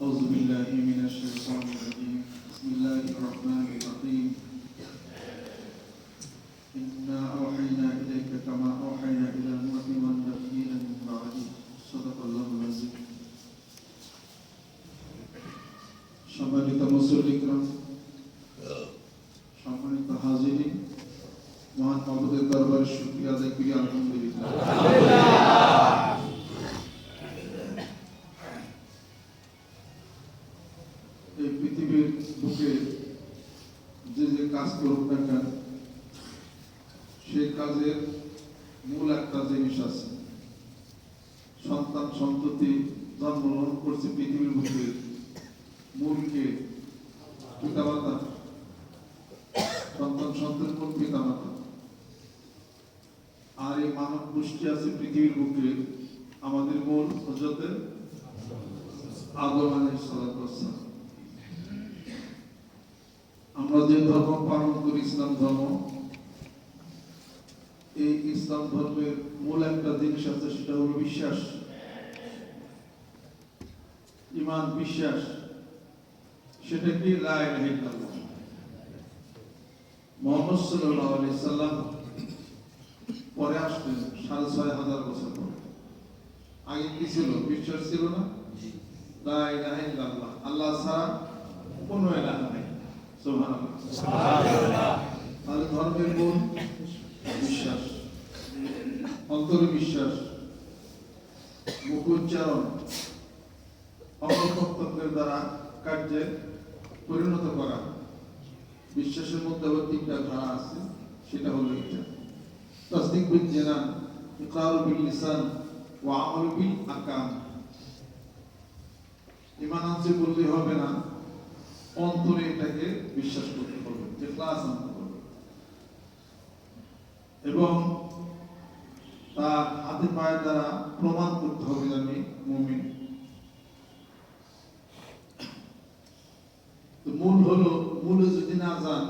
أعوذ بالله من الشيطان الرجيم بسم الله الرحمن الرحيم إنا أوحينا إليك كما أوحينا إلى نوح والنبيين من بعده صدق الله العظيم সম্মানিত মুসল্লিকরাম, সম্মানিত হাজিরিন, মহান মাবুদের দরবারে শুকরিয়া আদায় করি আলহামদুলিল্লাহ। এই পৃথিবীর বুকে যে যে কাজ করুক না কেন, সেই কাজের মূল একটা জিনিস আছে। সন্তান সন্ততি জন্মগ্রহণ করছে পৃথিবীর বুকে, মূলকে পিতামাতা, সন্তান সন্তান কোন পিতামাতা। আর এই মানব গোষ্ঠী আছে পৃথিবীর বুকে, আমাদের মূল হযরতে আদম আলাইহিস সালাতু ওয়াস সালাম। আমরা যে ধর্ম পালন করি ইসলাম ধর্ম, এই ইসলাম ধর্মের মূল একটা জিনিস আছে, সেটা হলো বিশ্বাস, ঈমান, বিশ্বাস। সেটা কি? লা ইলাহা ইল্লাল্লাহ। মুহাম্মদ সাল্লাল্লাহু আলাইহি সাল্লাম পরে আসলেন 6500 বছর পরে। আগে কি ছিল? বিশ্বাস ছিল না? লা ইলাহা ইল্লাল্লাহ, আল্লাহ ছাড়া কোনো ইলাহ নাই। সুবহানাল্লাহ, সুবহানাল্লাহ। তাহলে ধর্মের মূল বিশ্বাস, অন্তরে বিশ্বাস, মুখ উচ্চারণ, অঙ্গ-প্রত্যঙ্গের দ্বারা কার্যে পরিণত করা। বিশ্বাসের মধ্যে আবার 3টা ধারা আছে, সেটা হলো এটা: তাসদীক বিল জানান, ইকরার বিল লিসান ওয়া আমাল বিল আরকান। ঈমান আছে বললে হবে না, অন্তরে এটাকে বিশ্বাস করতে হবে, ইখলাস আনতে হবে, এবং তার হাতে পায়ের দ্বারা প্রমাণ করতে হবে যে আমি মুমিন। তো মূল হলো, মূলে যদি না যান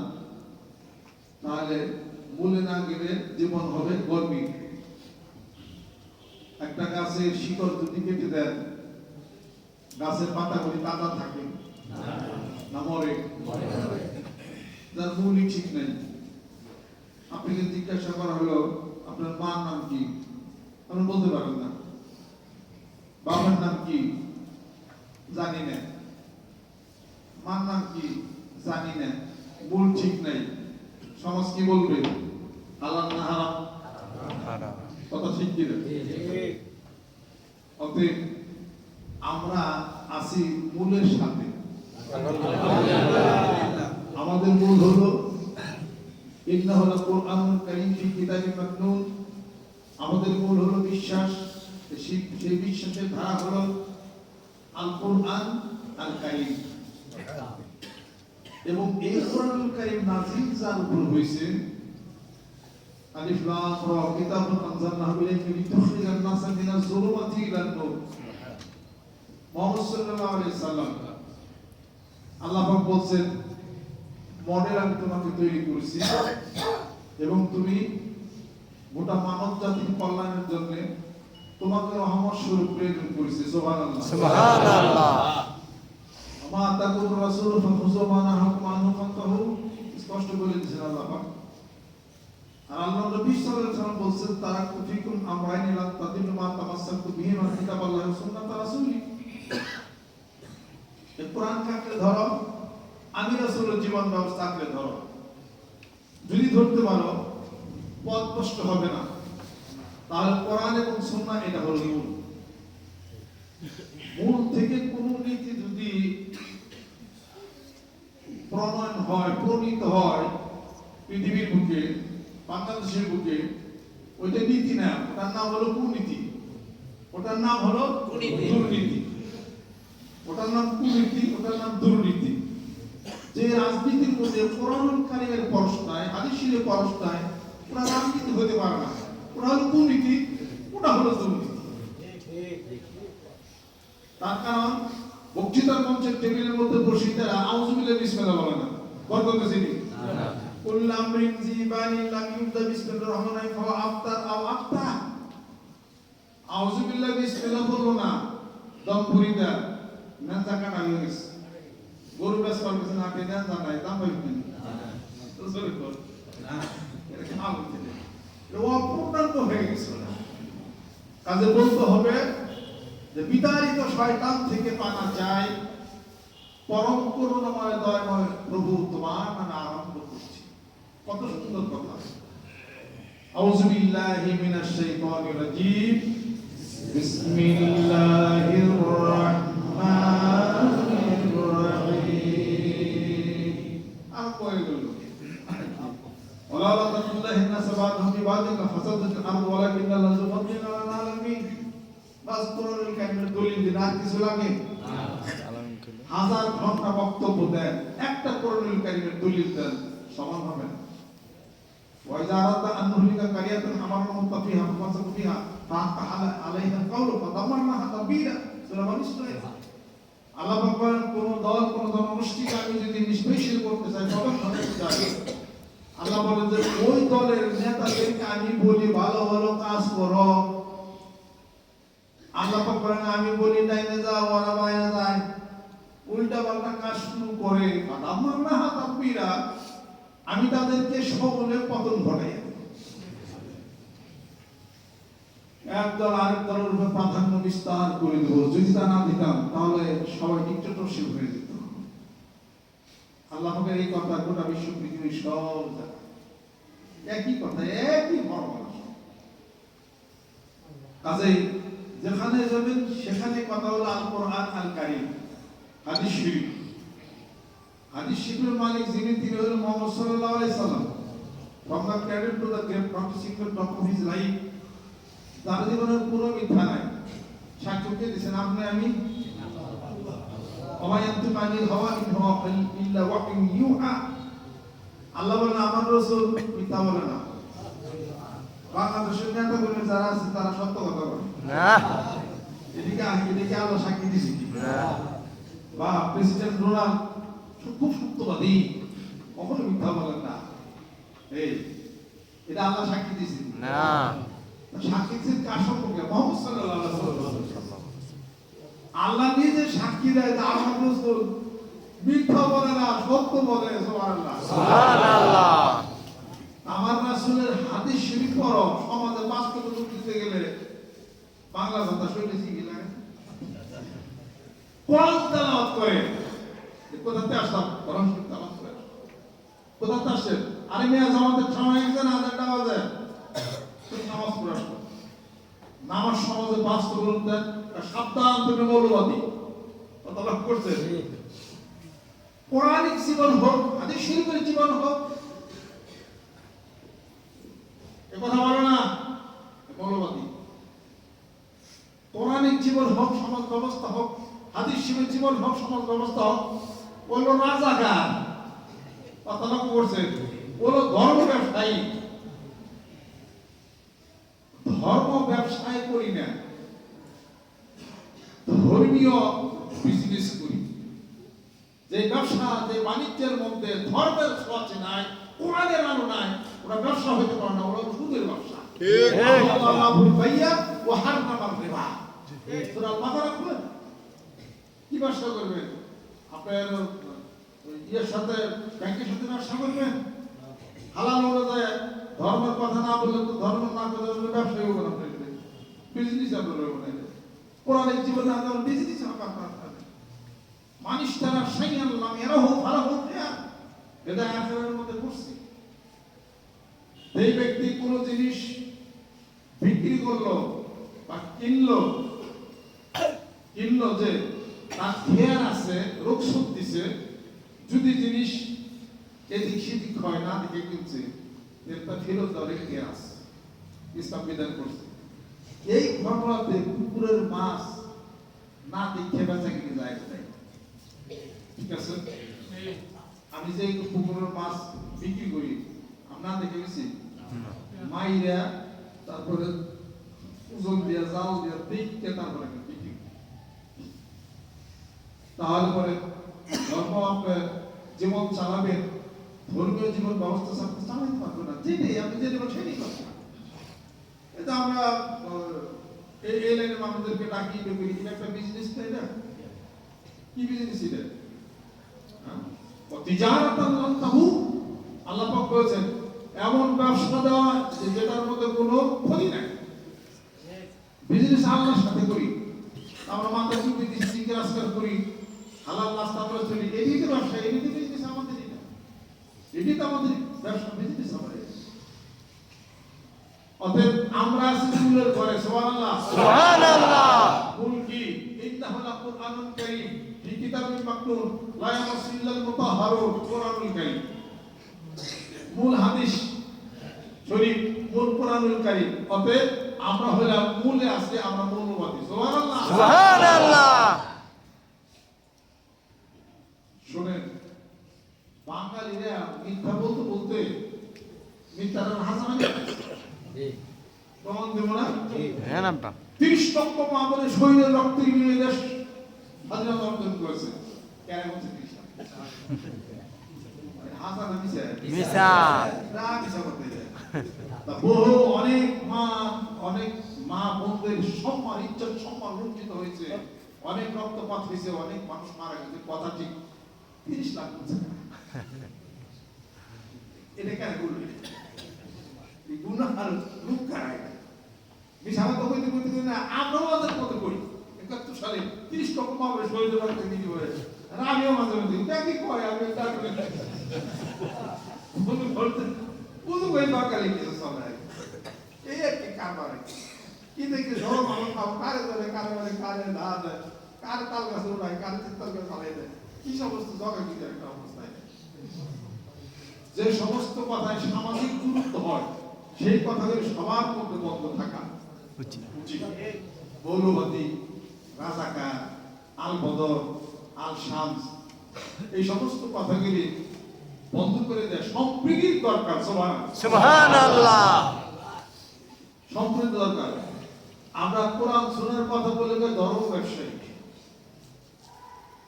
তাহলে মূলে না গেলে জীবন হবে গর্বী। একটা গাছের শিকড় যদি কেটে দেন, গাছের পাতাগুলি তাজা থাকে না মরে? যার মূলই ঠিক নেই। আপনাকে জিজ্ঞাসা করা হলো আপনার মার নাম কি, আপনি বলতে পারেন না। বাবার নাম কি? জানি না। মার নাম কি? জানি না। মূল ঠিক নাই। সমাজ কি বলবে? হালাল না হারাম? কথা ঠিক কি? অতএব আমরা আছি মূলের সাথে। আমাদের মূল হলো ইন্নাহুল কুরআনুল কারীম ফি কিতাবিন মাকনুন। আমাদের মূল হলো বিশ্বাস। সেই বিশ্বাসের ধারা হলো আল কুরআন আল কারীম। এবং এই কুরআনুল কারীম নাযিল যার উপর হয়েছে, আলিফ লাম রা, কিতাবুন আনজালনাহু ইলাইকা লিতুখরিজান নাসা মিনাজ যুলুমাতি ইলান নূর। মুহাম্মদ সাল্লাল্লাহু আলাইহি সাল্লাম, আল্লাহ পাক বলেন, মডেল আমি তোমাকে তৈরি করেছি এবং তুমি গোটা মানব জাতির কল্যাণের জন্য তোমাকে রহমত স্বরূপ প্রেরণ করেছি। সুবহানাল্লাহ, সুবহানাল্লাহ। আমা তাকুর রাসূল ফাখুযু মা নাহাকুম আনহু ফান্তাহু, স্পষ্ট বলে দিয়েছেন আল্লাহ পাক। আর আল্লাহ নবী সাল্লাল্লাহু আলাইহি ওয়াসাল্লাম বলেছেন, তারাকতু ফিকুম আমরাইন লা তাদিল্লু মা তামাসসাকতু বিহিমা কিতাবাল্লাহি ওয়া সুন্নাত রাসূলি। এই কোরআনকে আঁকড়ে ধরো, আমি রাসূলের জীবন ব্যবস্থা আঁকড়ে ধরো। যদি ধরতে পারো, পথ কষ্ট হবে না। তাহলে কোরআন এবং সুন্নাহ এটা হলো মূল। মূল থেকে কোন নীতি যদি প্রণয়ন হয়, প্রণীত হয় পৃথিবীর বুকে, বাংলাদেশের বুকে, ওইটা নীতি না, ওটার নাম হলো কুনীতি, ওটার নাম হলো দুর্নীতি, ওটার নাম কুনীতি, ওটার নাম দুর্নীতি। যে রাজনীতির মধ্যে কোরআনুল কারীমের পরশ নাই, হাদিসের পরশ নাই, ওটা রাজনীতি হতে পারে না। ওটা হলো কুনীতি, ওটা হলো দুর্নীতি। তার কারণ বক্তৃতার মঞ্চের টেবিলের মধ্যে বসে তারা আউযুবিল্লাহি বিসমিল্লাহ বলে না, বরকত চিনি কুল আমরিন জিবানি লাম ইউবদা বিসমিল্লাহির রহমানির রহিম ফাওয়া আফতার আও আফতা। আউযুবিল্লাহি বিসমিল্লাহ বলবো না, দম ভরি দেয়, নেঞ্জা কাটা হয়ে গেছে, গরু বেশ করতেছে না, আপনি নেঞ্জা নাই, দাম পাইবেন অপূর্ণাঙ্গ হয়ে গেছে। কাজে বলতে হবে যে বিতাড়িত শয়তান থেকে পানা যায়, পরম করুণাময় দয়াময় প্রভু তোমার নামে আরম্ভ করছি। কত সুন্দর কথা। আউযু বিল্লাহি মিনাশ শাইতানির রাজীম, বিসমিল্লাহির রাহমানির রাহিম। আরম্ভ হয়ে গেল। ওয়ালা তাকুল্লাহি নাস বা'দাহুম বিবাদিকা ফাসাদাতিল আরদু ওয়ালাকিন্না আল্লাহু ফাদলিন আলাল আলামিন। বাস কোরআনুল কারীমের দলিল দিন, আর কিছু লাগে না। হাজার ঘন্টা বক্তব্য দেন, একটা কোরআনুল কারীমের দলিল দেন, সমান হবে না। ওয়াইযা আরাদনা আন নুহলিকা কারিয়াতান আমারনা মুত্তাফিহা ফাসাকু ফিহা ফাআতা আলাইহা আল-কাওলু ফাদাম্মারনাহা তাদবীরা। সূরা বনী ইসরাঈল। আল্লাহ পাক বলেন, কোন দল কোন জনগোষ্ঠীকে আমি যদি নিষ্পেষিত করতে চাই, তখন হবে চাই। আল্লাহ বলেন যে ওই দলের নেতাদেরকে আমি বলি ভালো ভালো কাজ করো। আল্লাহ পাক বলেন আমি বলি ডাইনে যাও, ওরা বাইরে যায়, উল্টা পাল্টা কাজ শুরু করে, ফাদাম্মারনাহা তাদবীরা, আমি তাদেরকে সকলে পতন ঘটাই। একদল আরেক দলের উপর প্রাধান্য বিস্তার করে দেব। যদি তা না দিতাম তাহলে সবাই ডিক্টেটরশিপ হয়ে যেত। আল্লাহ পাকের এই কথা গোটা বিশ্ব পৃথিবীর সব জায়গায় একই কথা, একই ফর্মুলা। কাজেই যেখানে যাবেন সেখানে কথা হলো আল কোরআন আল কারীম, হাদিস শরীফ। হাদিস শরীফের মালিক যিনি, তিনি হলেন মুহাম্মদ সাল্লাল্লাহু আলাইহি সাল্লাম। From the cradle to the grave, from the secret top of his life, তার জীবনের পুরো মিথ্যা নাই। সাক্ষ্যকে দিয়েছেন আপনি আমি। ওয়া ইয়ানতিকু আনিল হাওয়া ইন হুয়া ইল্লা ওয়াহয়ুন ইউহা। আল্লাহ বলেন আমার রাসূল মিথ্যা বলে না। বাংলাদেশের নেতাগুলো যারা আছে তারা সত্য কথা বলে না। এদিকে আল্লাহ সাক্ষী দিয়েছে না। বা প্রেসিডেন্ট ডোনাল্ড খুব সত্যবাদী, কখনো মিথ্যা বলেন না। এই এটা আল্লাহ সাক্ষী দিয়েছে না। সাক্ষী দিয়েছেন কার সম্পর্কে? মুহাম্মদ সাল্লাল্লাহু আলাইহি ওয়াসাল্লাম। আল্লাহ নিজে সাক্ষী দেয় যে আমার রাসূল মিথ্যা বলে না, সত্য বলে। সুবহানাল্লাহ, সুবহানাল্লাহ। আমার রাসূলের হাদিস শরীফ পড়ো, সমাজে বাস্তবে রূপ দিতে গেলে বাংলা ভাষা শুনতেছি কি লাগে? কোরআন তেলাওয়াত করে, কোথাতে আসলাম? কোরআন শরীফ তেলাওয়াত করে কোথাতে আসেন? আরে মিয়া জামাতের সময় গেছে না, আজানটা বাজে, নামাজ পড়ে আসলো। নামাজ সমাজে বাস্তব রূপ দেন, সাবধান তুমি মৌলবাদী। কথা লক্ষ্য করছে? কোরআনিক জীবন হোক, হাদিস শরীফের জীবন হোক, এ কথা বলো না মৌলবাদী। কোরআনিক জীবন হোক, সমাজ ব্যবস্থা হোক, হাদিস শরীফের জীবন হোক, সমাজ ব্যবস্থা হোক, বললো রাজাকার। কথা লক্ষ্য করছে? বললো ধর্ম ব্যবসায়ী। ধর্ম ব্যবসায় করি না, ধর্মীয় বিজনেস করি। যে ব্যবসা, যে বাণিজ্যের মধ্যে ধর্মের ছোঁয়া নাই, কোরআনের আলো নাই, ওরা ব্যবসা হইতে পারে না, ওরা সুদের ব্যবসা। কি ব্যবসা করবেন? আপনার ইয়ের সাথে, ব্যাংকের সাথে ব্যবসা করবেন? হালাল অনুযায়ী ধর্মের কথা না বললে তো, ধর্ম না করলে ব্যবসায়ী হবে না, বিজনেস আপনার হবে না। কোরআনের জীবনে আপনার বিজনেস আপনার মানুষ তারা সাই আল্লাহ এরা হোক ভালো হোক, এটা আখেরের মধ্যে করছে। এই ব্যক্তি কোন জিনিস বিক্রি করলো বা কিনলো যে তার খেয়াল আছে, রোগশোধ দিছে, যদি জিনিস এদিক সেদিক হয় না দেখে কিনছে, একটা ফেরত দেওয়ার খেয়াল আছে, ইসলাম বিধান করছে। এই ঘটনাতে পুকুরের মাছ না দেখে বেচা কিনে যায়, ঠিক আছে? আমি যে পুকুরের মাছ বিক্রি করি, আমরা দেখে গেছি মাইরা, তারপরে ওজন দিয়া, জাল দিয়া দেখতে, তারপরে বিক্রি। তাহলে পরে ধর্ম আপনার জীবন চালাবেন, ধর্মীয় জীবন ব্যবস্থা চালাতে পারবে না। যেটাই আপনি যেটা বলেন সেটাই কথা। এটা আমরা এই লাইনের মানুষদেরকে ডাকি, একটা বিজনেস, তাই না? কি বিজনেস এটা? তিজারাতান লান তাবুর, আল্লাহ পাক বলেছেন এমন ব্যবসা দেওয়া যেটার মধ্যে কোনো ক্ষতি নাই। বিজনেস আল্লাহর সাথে করি, আমরা মাথা চুপি দিচ্ছি, জিজ্ঞাসা করি, হালাল রাস্তা আমরা চলি, এদিকে তো ব্যবসা, এদিকে বিজনেস আমাদের এটা, এটি তো আমাদের ব্যবসা, বিজনেস আমাদের। অতএব আমরা আছি মূলের ঘরে, সুবহানাল্লাহ সুবহানাল্লাহ। মূল কি? ইন্নাহু লাকুরআনুন কারীম ফি কিতাবিন মাকনুন লা ইয়ামাসসু ইল্লাল মুতাহহারুন, কুরআনুল কারীম। মূল হাদিস শরীফ, মূল কুরআনুল কারীম। অতএব আমরা হলাম মূলে আছে, আমরা মৌলবাদী। সুবহানাল্লাহ সুবহানাল্লাহ। শুনেন, বাঙালিরা মিথ্যা বলতে বলতে মিথ্যার হাসান প্রমাণ দেব না? হ্যাঁ নামটা 30 লক্ষ মামুনের শহীদের রক্তের বিনিময়ে দেশ স্বাধীনতা অর্জন করেছে। কেন বলছে 30 লাখ? হাসান মিছা মিছা না, মিছা করতে যায়। তা বহু অনেক মা বোনদের সম্মান, ইজ্জত সম্মান লুণ্ঠিত হয়েছে, অনেক রক্তপাত হয়েছে, অনেক মানুষ মারা গেছে। কথা ঠিক, 30 লাখ বলছে এটা কেন বলবে? এই গুনাহ আর রূপ কারায় মিশামা তো কইতে কইতে না, আমরাও আমাদের মতো করি। 71 সালে 30 লক্ষ মানুষ শহীদের রক্তে বিনিময়ে হয়েছে। আর আমিও মাঝে মাঝে দেখি কয় আমি তার বন্ধু বলতে বুঝু কই বাকালি কিছু সময় এই কি কারবার কি দেখি সব মানুষ কারে ধরে কারে বলে কারে না দেয়, কারে তাল গাছে উড়ায়, কারে চিত্তাল গাছে ফালাই দেয়, কি সমস্ত জগা কি একটা অবস্থায়। যে সমস্ত কথায় সামাজিক গুরুত্ব হয় সেই কথাগুলো সবার মধ্যে বন্ধ থাকা উচিত। মৌলবাদী, রাজাকার, আল বদর, আল শামস, এই সমস্ত কথাগুলি বন্ধ করে দেয়। সম্প্রীতির দরকার। সুবহানাল্লাহ। সম্প্রীতি দরকার। আমরা কোরআন সুন্নাহর কথা বলে ধর্ম ব্যবসায়ী,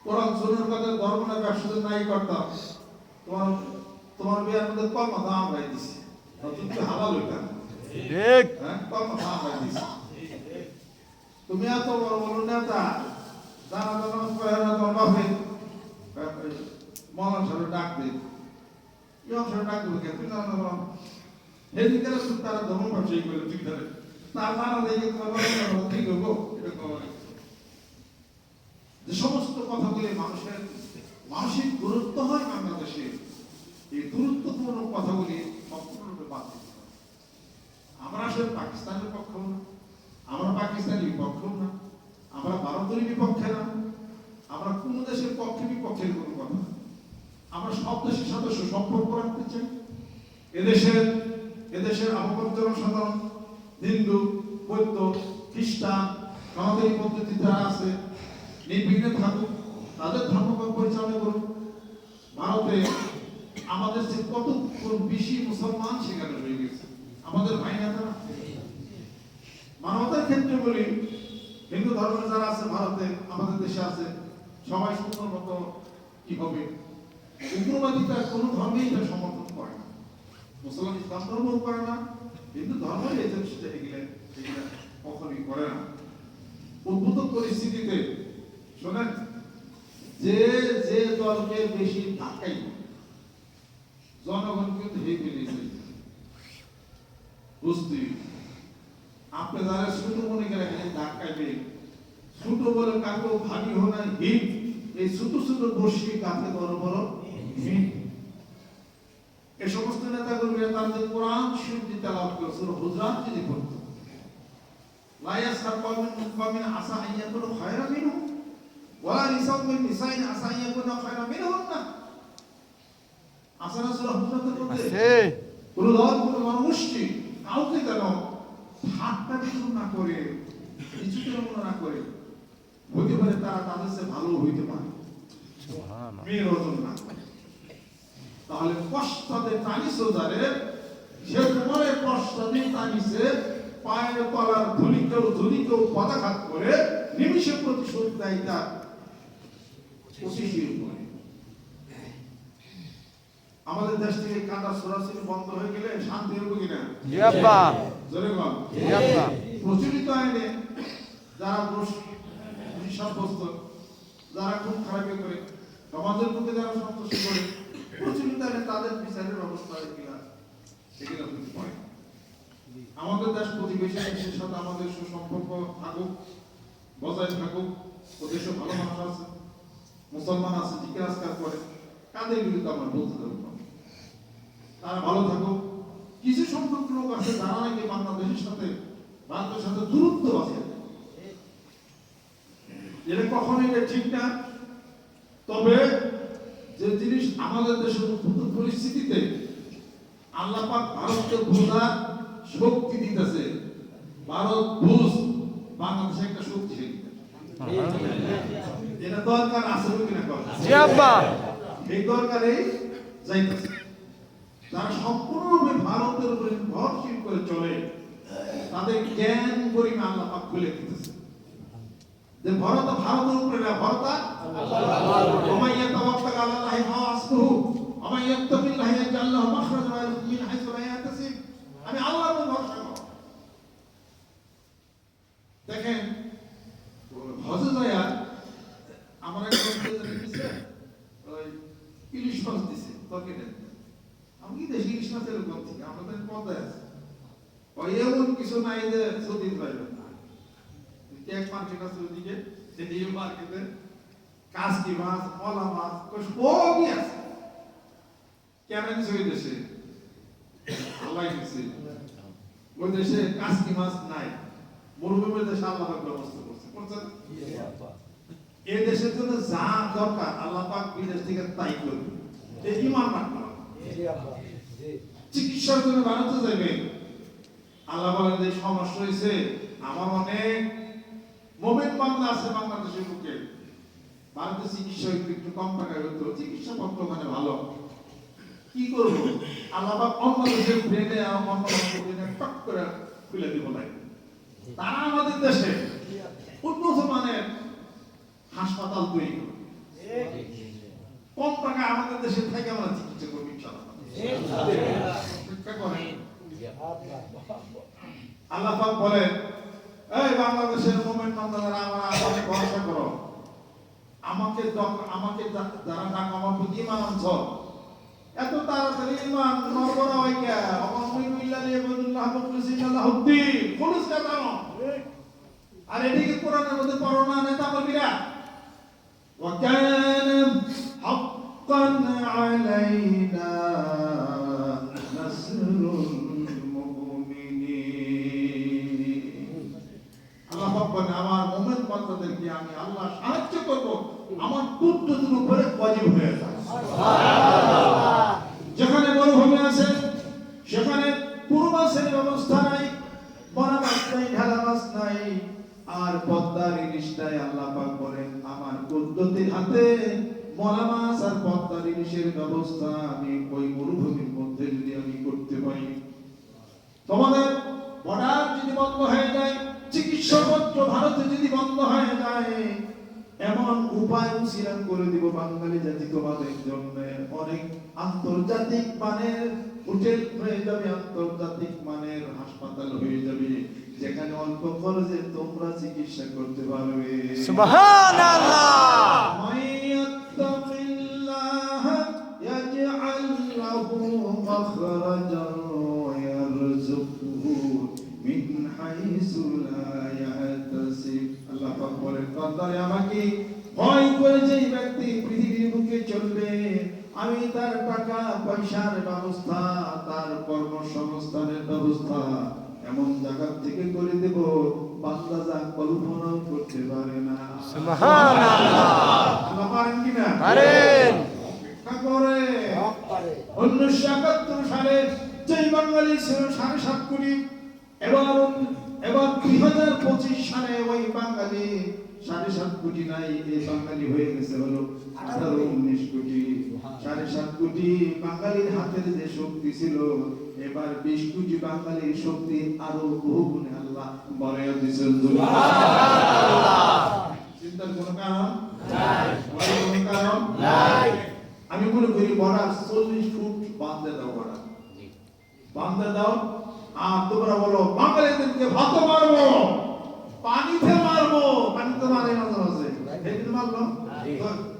কোরআন সুন্নাহর কথা ধর্ম না ব্যবসা নাই করতাম, তোমার বিয়ার মধ্যে কম কথা আমরা দিছি, তুমি হালাল হইতাম। ঠিক। হ্যাঁ, কম কথা আমরা দিছি। তুমি এত বড় বড় নেতা, জানা নামাজ পড়ে না, তোমার বাপে মৌলানা সাহেব ডাক দে, ইমাম সাহেব ডাক দেবে কে? তুমি জানা না, সেদিকে তারা ধর্ম ব্যবসায়ী করে ঠিক ধরে, তার জানা দেখে তোমার বাবা ঠিক হবো। যে সমস্ত কথাগুলি মানুষের মানসিক গুরুত্ব হয় বাংলাদেশে, এই গুরুত্বপূর্ণ কথাগুলি সম্পূর্ণরূপে বাদ দিতে হবে। আমরা আসলে পাকিস্তানের পক্ষেও না, আমরা পাকিস্তানের বিপক্ষেও না, আমরা ভারতের বিপক্ষে না, আমরা কোন দেশের পক্ষে বিপক্ষের কোনো কথা না। আমরা সব দেশের সাথে সুসম্পর্ক রাখতে চাই। এদেশের আবহাওয়ার জনসাধারণ হিন্দু, বৌদ্ধ, খ্রিস্টান, সনাতনী পদ্ধতি যারা আছে নির্বিঘ্নে থাকুক, তাদের ধর্ম পরিচালনা করুক। ভারতে আমাদের যে কত বেশি মুসলমান সেখানে হয়ে গেছে, আমাদের ভাই না তারা। মানবতার ক্ষেত্রে বলি, হিন্দু ধর্মের যারা আছে ভারতে, আমাদের দেশে আছে, সবাই সুন্দর মতো কি হবে। উগ্রবাদিতা কোন ধর্মেই এটা সমর্থন করে না, মুসলমান ইসলাম ধর্ম করে না, হিন্দু ধর্মের এগুলো কখনই করে না। উদ্ভূত পরিস্থিতিতে শোনেন, যে দলকে বেশি ধাক্কাই জনগণ কিন্তু হেই ফেলেছে বুঝতে। আপনি যারা ছোট মনে করেন ধাক্কাইবে, ছোট বলে কাকেও ভাগি হো না হিট, এই ছোট ছোট বর্ষি কাকে বড় বড় হিট। এই সমস্ত নেতাগুলো তাদের কোরআন শরীফ তেলাওয়াত করে সূরা হুজরাত যদি পড়তো, লা ইয়াসখার কওমুন মিন কওমিন আসা আন ইয়াকুনু খায়রান মিনহুম ওয়ালা নিসাউন মিন নিসাইন আসা আন ইয়াকুনু খায়রান মিনহুন্না। আসা না সূরা হুজরাতের মধ্যে কোন দল, কোন জনগোষ্ঠী কাউকে যেন ঠাট্টা বিদ্রুপ না করে, কিছুতে না করে, হইতে পারে তারা তাদের চেয়ে ভালো হইতে পারে, মেয়ের ওজন না করে। তাহলে পশ্চাতে টানিস যারে, সে তোমার পশ্চাতে টানিছে পায়ের তলার ধুলিকেও পদাঘাত করে নিমিষে প্রতিশোধ দেয় তার অতিশীল করে। আমাদের দেশ থেকে কাঁটা সরাসরি বন্ধ হয়ে গেলে শান্তি হবে কিনা? জোরে বল। প্রচলিত আইনে যারা দোষী সাব্যস্ত, যারা খুন খারাপি করে, সমাজের মধ্যে যারা সন্ত্রাসী করে, প্রচলিত তাদের বিচারের ব্যবস্থা কিনা সেগুলো কিন্তু পড়ে। আমাদের দেশ প্রতিবেশী দেশের সাথে আমাদের সুসম্পর্ক থাকুক, বজায় থাকুক, ও দেশে ভালো মানুষ আছে, মুসলমান আছে, জিজ্ঞাসা আজকাল করে, তাদের বিরুদ্ধে আমরা বলতে দেবো না। তারা ভালো থাকুক। কিছু সংখ্যক লোক আছে যারা নাকি বাংলাদেশের সাথে, ভারতের সাথে দূরত্ব আছে, এটা কখনো এটা ঠিক না। তবে যে জিনিস আমাদের দেশের উদ্ভূত পরিস্থিতিতে আল্লাহ পাক ভারতকে বোঝার শক্তি দিতেছে, ভারত বুঝ বাংলাদেশে একটা শক্তিশালী এটা দরকার আছে কিনা কথা, জি আব্বা, এই দরকারে যাইতেছে। যারা সম্পূর্ণরূপে ভারতের উপরে নির্ভরশীল করে চলে, তাদের জ্ঞান গরিমা আল্লাহ পাক খুলে দিতেছে যে ভারতের উপরে না, ভরতা ওমাইয়া তাওয়াক্কাল আলাল্লাহি ফাসবুহু ওমাইয়া ইয়াত্তাকিল্লাহ ইয়াজআল লাহু মাখরাজান ওয়া ইয়ারযুকহু মিন হাইসু লা ইয়াহতাসিব। আমি আল্লাহর উপর ভরসা করব। দেখেন হজে যায় আমার এক বন্ধু দিছে ওই ইলিশ মাছ দিছে তরকারি, আমি দেশি ইলিশ মাছের কোন থেকে আমাদের পদ্মায় আছে, ওই এমন কিছু নাই যে সদিন পাইবেন না। এক মার্কেট আছে ওদিকে, সেই মার্কেটে কাসকি মাছ, মলা মাছ, সবই আছে। কেন দিছে ওই দেশে? আল্লাহ দিছে। ওই দেশে কাসকি মাছ নাই, মরুভূমির দেশে আল্লাহ পাক ব্যবস্থা করছে। করছেন এই দেশের জন্য যা দরকার আল্লাহ পাক বিদেশ থেকে তাই করবে। এই ঈমান রাখতে হবে। চিকিৎসার জন্য ভারতে যাবে, আল্লাহ বলেন যে সমস্যা হয়েছে, আমার অনেক মুমিন বান্দা আছে বাংলাদেশের বুকে, ভারতে চিকিৎসা একটু কম টাকায় হতো, চিকিৎসা পত্র মানে ভালো, কি করব? আল্লাহ পাক অন্য দেশের ব্রেনে আর অন্য ব্রেনে টক করে খুলে দিব না। তারা আমাদের দেশে উন্নত মানের হাসপাতাল তৈরি করে, কম টাকা আমাদের দেশে থেকে আমরা চিকিৎসা করবো ইনশাআল্লাহ। আল্লাহ পাক বলেন, এই বাংলাদেশের মুমিন বান্দারা আমাকে ভরসা করো, আমাকে যারা ডাক আমার প্রতি ঈমান আনছ, এত তাড়াতাড়ি ঈমান নরবরা হয় কে? অমামিনু ইল্লা লিয়াবুদুল্লাহ মুখলিসিনা লাহুদ্দিন, খুলুস কা জানো। আর এদিকে কোরআনের মধ্যে পড়ো না নেতা কবিরা, ওয়া কানা হাক্কান আলাইনা নাসরুল মুমিনিন। আল্লাহ পাক বলেন, আমার মুমিন বান্দাদেরকে আমি আল্লাহ সাহায্য করব, আমার কুদরতের উপরে ওয়াজিব হয়ে যায়। সুবহানাল্লাহ। যেখানে মরুভূমি আছে সেখানে পুরো মাছের ব্যবস্থা নাই, বড় মাছ নাই, ঢালা মাছ নাই, আর পদ্মার ইলিশটাই আল্লাহ পাক বলেন আমার কুদরতের হাতে মলা মাছ আর পদ্মার ইলিশের ব্যবস্থা আমি ওই মরুভূমির মধ্যে যদি আমি করতে পারি, তোমাদের বর্ডার যদি বন্ধ হয়ে যায়, চিকিৎসা পত্র ভারতে যদি বন্ধ হয়ে যায়, এমন উপায় উছিলান করে দিব বাঙালি জাতি তোমাদের জন্য। অনেক আন্তর্জাতিক মানের হোটেল হয়ে যাবে, আন্তর্জাতিক মানের হাসপাতাল হয়ে যাবে, যেখানে অল্প খরচে তোমরা চিকিৎসা করতে পারবে। সুবহানাল্লাহ। মাইয়াত্তাকিল্লাহ ইয়াজআল লাহু মাখরাজান ওয়া ইয়ারযুকহু মিন হাইসু লা ইয়াহতাসিব। আল্লাহ পাক বলেন, বান্দারে আমাকে ভয় করে যেই ব্যক্তি পৃথিবীর বুকে চলবে, আমি তার টাকা পয়সার ব্যবস্থা, তার কর্মসংস্থানের ব্যবস্থা এমন জায়গা থেকে করে দেব বান্দা যা কল্পনাও করতে পারে না। সুবহানাল্লাহ। আল্লাহ পারেন কি না? পারেন। করে 1971 সালে যেই বাঙালি ছিল 7.5 কোটি, এবার 2025 সালে ওই বাঙালি 7.5 কোটি নাই, এই বাঙালি হয়ে গেছে হলো 18-19 কোটি। 7.5 কোটি বাঙালির হাতের যে শক্তি ছিল, এবার 20 কোটি বাঙালির শক্তি আরো বহু গুণে আল্লাহ বাড়াইয়া দিয়েছেন। সুবহানাল্লাহ। চিন্তার কোনো কারণ নাই, কোনো কারণ নাই। আমি মনে করি বর্ডার 40 ফুট বাঁধতে দাও, বর্ডার বাঁধতে দাও, আর তোমরা বলো বাঙালিদেরকে ভাত মারবো, পানিতে মারবো, পানিতে মারে মাঝে মাঝে, এই মারলো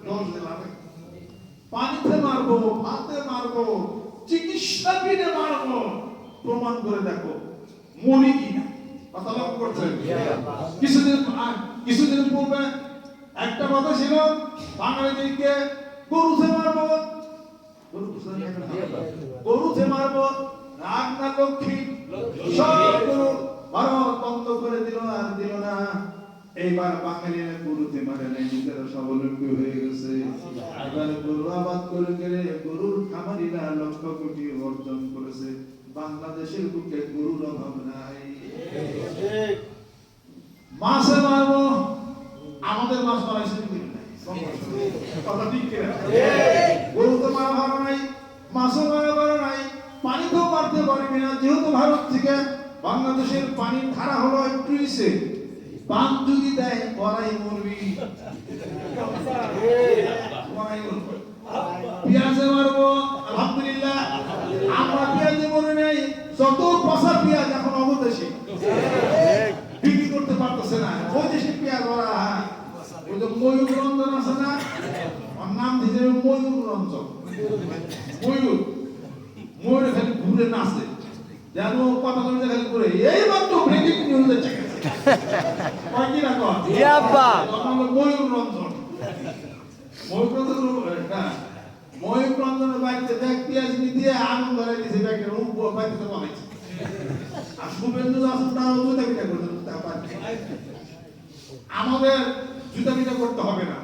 দোষ দিলাম পানিতে মারবো ভাতে মারবো চিকিৎসা বিনে মারবো প্রমাণ করে দেখো মরি কিনা কথা লক্ষ্য করছেন কিছুদিন পূর্বে একটা কথা ছিল বাঙালিদেরকে গরুতে মারবো গরুতে মারবো রাগ না লক্ষ্মী সব গরু ভারত বন্ধ করে দিল আর দিল না এইবার বাঙালিরা গরুতে মারে নাই নিজেরা স্বাবলম্বী হয়ে গেছে এবার গরু আবাদ করে গেলে গরুর খামারিরা লক্ষ কোটি অর্জন করেছে বাংলাদেশের বুকে গরুর অভাব নাই মাছে মারবো আমাদের মাছ মারাইছে কথা ঠিক কিনা গরু তো মারা ভালো নাই মাছও মারা ভালো নাই পানিতেও মারতে পারবি না যেহেতু ভারত থেকে বাংলাদেশের পানির ধারা হলো একটু নিচে পান যদি দেয় ওরাই মরবি পেঁয়াজে মারবো আলহামদুলিল্লাহ আমরা পেঁয়াজে মরে নেই যত পচা পেঁয়াজ এখন অবদেশি বিক্রি করতে পারতেছে না ওই দেশে পেঁয়াজ ওরা ওই যে ময়ূর রঞ্জন আছে না ওর নাম দিয়েছে ময়ূর রঞ্জন ময়ূর খালি ঘুরে নাচে যেন কথা বলতে খালি ঘুরে এই মাত্র ব্রেকিং নিউজে চেক কি না কর জিয়াব্বা ময়ূর রঞ্জন ময়ূর রঞ্জনের বাড়িতে দেখ পেঁয়াজ নিয়ে আগুন ধরে দিয়েছে ব্যাগের বাড়িতে বানাইছে আর শুভেন্দু দাসন তারা জুতা পিঠা করতে আমাদের জুতা পিঠা করতে হবে না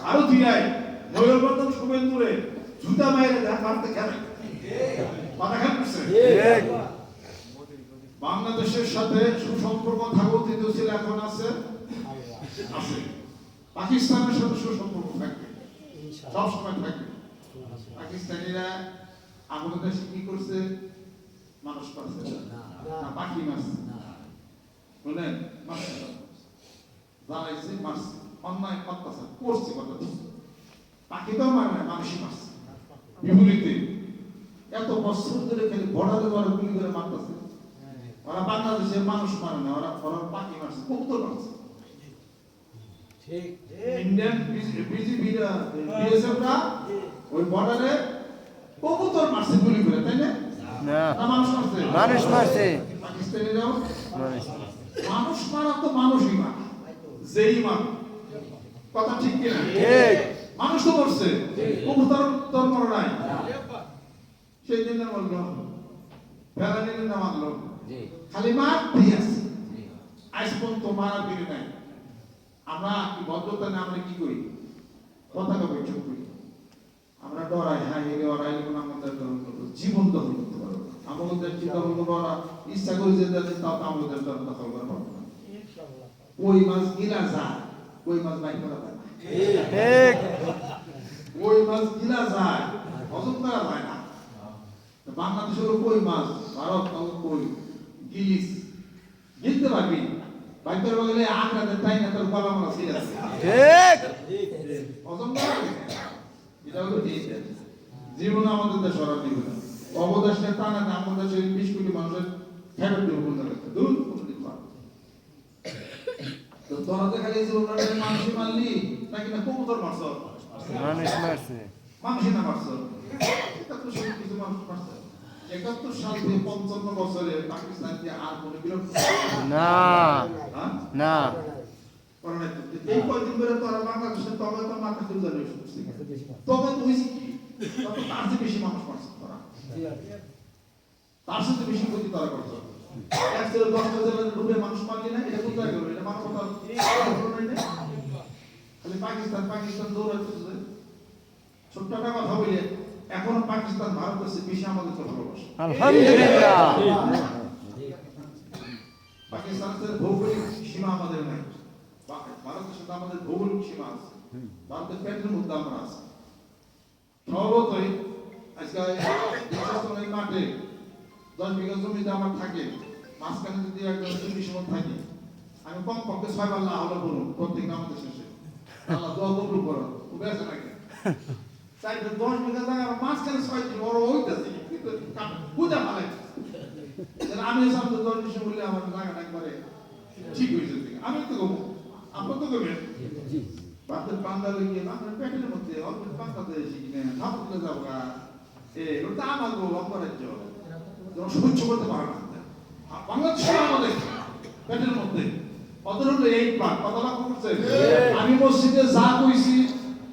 আরো ধীরায় ময়ূর রঞ্জন শুভেন্দুরে জুতা মাইরে মারতে খেলে কথা খেয়াল করছে বাংলাদেশের সাথে সুসম্পর্ক থাকো তৃতীয় ছিল এখন আছে আছে পাকিস্তানের সাথে সুসম্পর্ক থাকবে সব সময় থাকবে পাকিস্তানিরা আমাদের দেশে কি করছে মানুষ পাচ্ছে না পাখি মারছে বুঝলেন মারছে জ্বালাইছে মারছে অন্যায় অত্যাচার করছে কথা পাখি তো মারে না মানুষই মারছে বিপরীতে এত বছর ধরে খালি বর্ডারে বড় গুলি করে মারতেছে ওরা বাংলাদেশের মানুষ মারে না ওরা পাখি মারছে কবুতর মারছে ইন্ডিয়ান বিজিবিরা বিএসএফরা ওই বর্ডারে কবুতর মারছে গুলি করে তাই না মানুষ মারছে পাকিস্তানিরাও মানুষ মারা তো মানুষই মারে যেই মারে কথা ঠিক কিনা ঠিক মানুষ তো মরছে কবুতর তোর মরে নাই সেই দিন বললো ফেরানির না মারলো খালি মারতেই আছে আজ পর্যন্ত মারা বেরিয়ে নাই আমরা কি ভদ্রতা না আমরা কি করি পতাকা বৈঠক করি আমরা ডরাই হ্যাঁ এলে ওরাই আমাদের জীবন দখল করতে পারবো আমাদের চিন্তা করবো ওরা ইচ্ছা করে যে তাও আমাদের দখল করা পারবো না ওই মাছ গিলা যায় ওই মাছ বাইক করা যায় না ওই মাছ গিলা যায় হজম করা যায় না বাংলাদেশের কই মাছ ভারত কই গিলিস গিলতে পারবি বাইকের বগলে আঁকড়াতে তাই না তোর গলা মালা ছিল ঠিক হজম করা এটা হলো ঠিক জীবন আমাদের দেশ সরার দিবে না অবদেশে টানা না আমাদের দেশের 20 কোটি মানুষের ফেরত দেবো বলতে লাগছে দূর কোনদিন পারবে তো তোরা তো খালি জীবনটাকে মানুষই মারলি নাকি না কবুতর মারছ মানুষ মারছে মানুষই না মারছ এটা তো সব কিছু মানুষ মারছে 71 সাল থেকে 55 বছরে পাকিস্তান দিয়ে আর কোনো বিরোধ না না করোনা এই কয়েকদিন ধরে তো আর বাংলাদেশে তবে তো মাথা তুলে ধরে শুনছি তবে তো হইছে কি তত তার চেয়ে বেশি মানুষ মারছে তোরা তার সাথে বেশি ক্ষতি তারা করছে এক থেকে 10 জেলার ডুবে মানুষ মারলি না এটা কোথায় গেল এটা মানবতা খালি পাকিস্তান দৌড়াচ্ছে ছোট্ট একটা কথা বলি এখন পাকিস্তান ভারতের চেয়ে বেশি আমাদের তো ভালোবাসে আলহামদুলিল্লাহ পাকিস্তানের ভৌগোলিক সীমা আমাদের নাই ভারতের সাথে আমাদের ভৌগোলিক সীমা আছে ভারতের পেটের মধ্যে আমরা আছি স্বভাবতই আজকে এই মাঠে 10 বিঘা জমিতে আমার থাকে মাঝখানে যদি একদম 40 সময় থাকি আমি কমপক্ষে 6 বার আল্লাহ বলুন প্রত্যেক নামাজের শেষে আল্লাহ দোয়া কবুল করো বেঁচে নাকি তাই 10 বিঘা জায়গা মাঝখানে 6 টি বড় হইতাছে কিন্তু বুঝা ভালো আমি সামনে 10 বিষয় বললে আমার জায়গাটা একবারে ঠিক হয়ে যাবে আমি তো কমু আপনি তো করবেন বাতের পান্ডা লইয়ে বাতের পেটের মধ্যে অল্প বাংলাদেশি কিনে ঠাকুরকে যাবো গা ওটা আমার গো অঙ্গরাজ্য সহ্য করতে পারে না বাংলাদেশ আমাদের পেটের মধ্যে অতর হলো এই প্রাণ কথা লক্ষ্য করছে আমি মসজিদে যা কইছি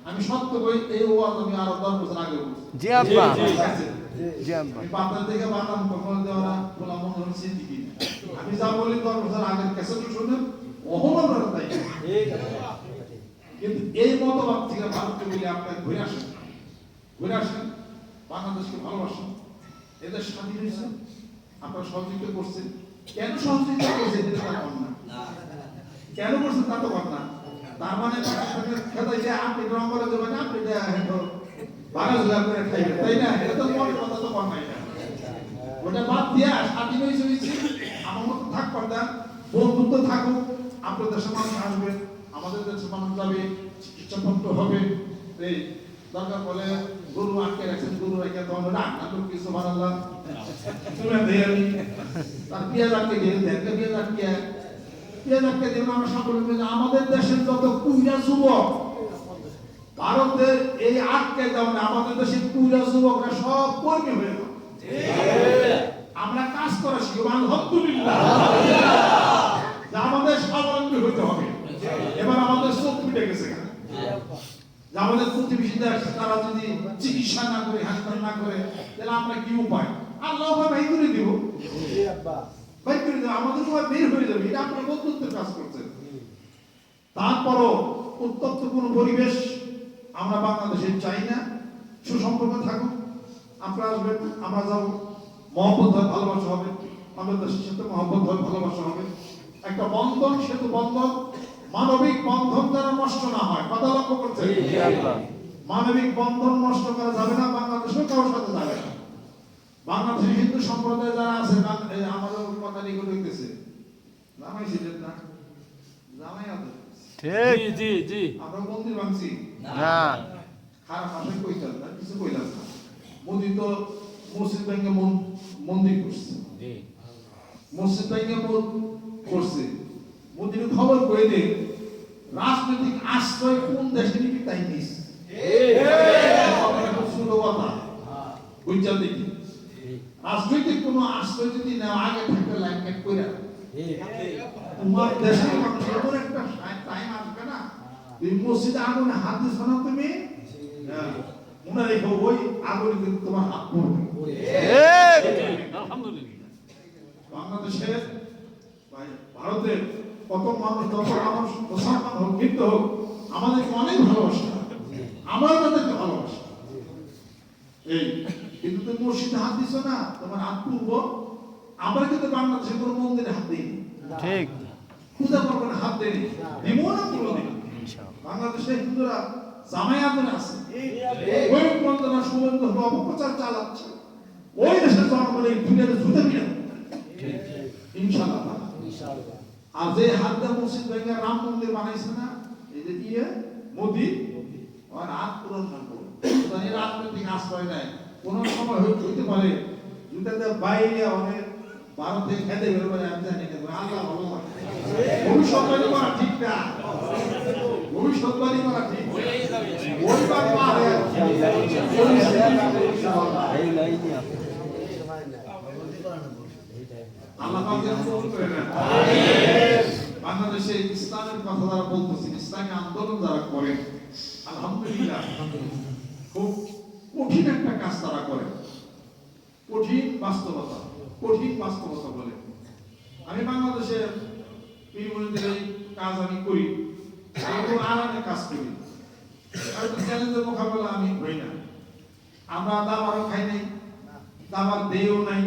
আমি সত্য কই এই ওয়াজ আমি আরো 10 বছর আগে বলছি জি আব্বা জি আব্বা আমি পাতা থেকে বানাম কখন দেওয়া বলা মনে হচ্ছে কি আমি যা বলি 10 বছর আগের ক্যাসেট শুনেন অহমর তাই কিন্তু এই মতবাদ থেকে ভারতকে বলে আপনাকে ঘুরে আসেন বাংলাদেশকে ভালোবাসেন এদের স্বাধীন হয়েছে আপনারা সহযোগিতা করছেন কেন সহযোগিতা করছেন এটা তার না কেন করছেন তা তো কথা তার মানে খেতাই যে আপনি রং করে দেবেন আপনি বারো হাজার করে খাইবেন তাই না এটা তো মনের কথা তো কর নাই ওটা বাদ দিয়া স্বাধীন হয়েছে আমার মতো থাক পারতাম বন্ধুত্ব থাকুক আপনাদের দেশের মানুষ আসবে আমাদের দেশের মানুষ যাবে চিকিৎসাপত্র হবে এই দরকার বলে গরু আটকে রাখছেন গরু রেখে তো আমরা নাটক কিছু বানালাম শুনে দেয় আমি তার পেঁয়াজ আটকে দিয়ে দেখে পেঁয়াজ আটকে দেবেন আমরা সকলে মিলে আমাদের দেশের যত কুইরা যুবক ভারতের এই আটকে যেমন আমাদের দেশের কুইরা যুবকরা সব কর্মী হয়ে গেল আমরা কাজ করা শিখব আলহামদুলিল্লাহ আমাদের স্বাবলম্বী হতে হবে এবার আমাদের চোখ ফুটে গেছে আমাদের প্রতিবেশী দেশ তারা যদি চিকিৎসা না করে হাসপাতাল না করে তাহলে আমরা কি উপায় আল্লাহ ভাই করে দিব ভাই করে দেব আমাদের সবাই বের হয়ে যাবে এটা আপনার বন্ধুত্বের কাজ করছেন তারপরও উত্তপ্ত কোন পরিবেশ আমরা বাংলাদেশে চাই না সুসম্পর্ক থাকুক আপনারা আসবেন আমরা যাবো মহব্বত হয় ভালোবাসা হবে আমাদের দেশের সাথে মহব্বত হয় ভালোবাসা হবে একটা বন্ধন সেতু বন্ধন মানবিক বন্ধন যেন নষ্ট না হয় কথা লক্ষ্য করছে মানবিক বন্ধন নষ্ট করা যাবে না বাংলাদেশেও কারোর সাথে যাবে না বাংলাদেশের হিন্দু সম্প্রদায় যারা আছে আমাদের কথা নিয়ে দেখতেছে জামাই ছিলেন না জামাই আছে ঠিক জি জি আমরা মন্দির ভাঙছি না খারাপ ভাষায় কইতাম না কিছু কইলাম না মোদি তো মসজিদ ভেঙে মন্দির করছে মসজিদ ভেঙে করছে মোদির খবর কই দে রাজনৈতিক আশ্রয় কোন দেশে নিবি তাই নিস দেখি রাজনৈতিক কোন আশ্রয় যদি নেওয়া আগে থাকলে লাইন কাট করে তোমার দেশের মানুষ এমন একটা টাইম আসবে না তুমি মসজিদে আগুনে হাত দিছ না তুমি মনে রেখো ওই আগুনে কিন্তু তোমার হাত পড়বে আলহামদুলিল্লাহ বাংলাদেশের ভারতের কত মানুষ মুসলমান হোক হিন্দু হোক আমাদেরকে অনেক ভালোবাসে আমরা তাদেরকে ভালোবাসি এই কিন্তু তুমি মসজিদে হাত দিছ না তোমার হাত পূর্ব আমরা কিন্তু বাংলাদেশে কোনো মন্দিরে হাত দিইনি ঠিক পূজা করবেন হাত দেয়নি দিব না কোনোদিন বাংলাদেশে হিন্দুরা জামায়াতের আছে ওই বন্দনা সুবন্ধ অপপ্রচার চালাচ্ছে ওই দেশের জনগণ এই দুনিয়াতে জুতে মিলে ইনশাআল্লাহ আর যে হাত দিয়ে মসজিদ ভেঙে রাম মন্দির বানাইছে না এই যে দিয়ে মোদি আর হাত পূরণ করবো এই রাজনৈতিক আশ্রয় নেয় কোন সময় হইতে পারে জুতাতে বাইরে অনেক ভারতে খেতে বেরোবে আমি জানি না আল্লাহ ভালো ভবিষ্যৎবাণী করা ঠিক না ভবিষ্যৎবাণী করা ঠিক ওই বাবা আল্লাহ পাকের কবুল করে নেন বাংলাদেশে ইসলামের কথা যারা বলতেছেন ইসলামী আন্দোলন যারা করেন আলহামদুলিল্লাহ খুব কঠিন একটা কাজ তারা করে কঠিন বাস্তবতা বলে আমি বাংলাদেশে পীরমুরিদের এই কাজ আমি করি এবং আরামে কাজ করি হয়তো চ্যালেঞ্জের মোকাবেলা আমি হই না আমরা দাবারও খাই নাই দাবার দেও নাই